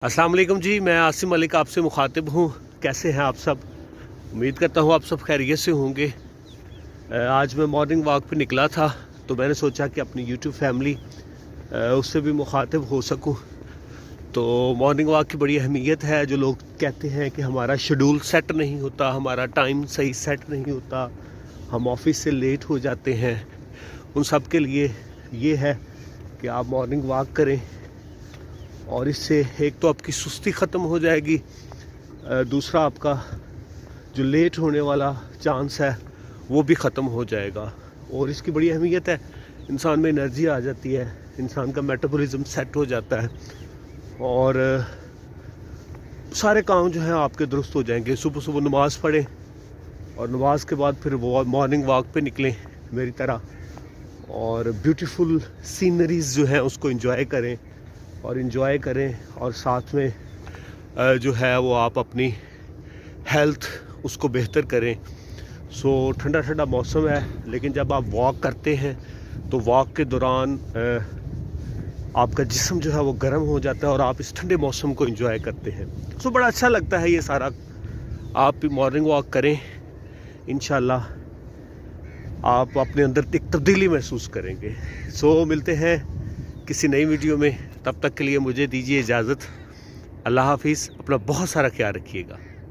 अस्सलाम वालेकुम जी, मैं आसिम मलिक आपसे मुखातिब हूँ। कैसे हैं आप सब? उम्मीद करता हूँ आप सब खैरियत से होंगे। आज मैं मॉर्निंग वॉक पे निकला था तो मैंने सोचा कि अपनी यूट्यूब फैमिली उससे भी मुखातिब हो सकूँ। तो मॉर्निंग वॉक की बड़ी अहमियत है। जो लोग कहते हैं कि हमारा शेड्यूल सेट नहीं होता, हमारा टाइम सही सेट नहीं होता, हम ऑफिस से लेट हो जाते हैं, उन सब के लिए ये है कि आप मॉर्निंग वॉक करें और इससे एक तो आपकी सुस्ती ख़त्म हो जाएगी, दूसरा आपका जो लेट होने वाला चांस है वो भी ख़त्म हो जाएगा। और इसकी बड़ी अहमियत है, इंसान में एनर्जी आ जाती है, इंसान का मेटाबॉलिज्म सेट हो जाता है और सारे काम जो हैं आपके दुरुस्त हो जाएंगे। सुबह सुबह नमाज़ पढ़ें और नमाज के बाद फिर वो मॉर्निंग वॉक पे निकलें मेरी तरह, और ब्यूटीफुल सीनरीज़ जो हैं उसको एंजॉय करें और साथ में जो है वो आप अपनी हेल्थ उसको बेहतर करें। सो ठंडा ठंडा मौसम है, लेकिन जब आप वॉक करते हैं तो वॉक के दौरान आपका जिस्म जो है वो गर्म हो जाता है और आप इस ठंडे मौसम को एंजॉय करते हैं। सो बड़ा अच्छा लगता है ये सारा। आप भी मॉर्निंग वॉक करें, इंशाल्लाह आप अपने अंदर एक तब्दीली महसूस करेंगे। सो मिलते हैं किसी नई वीडियो में, तब तक के लिए मुझे दीजिए इजाज़त। अल्लाह हाफिज़। अपना बहुत सारा ख्याल रखिएगा।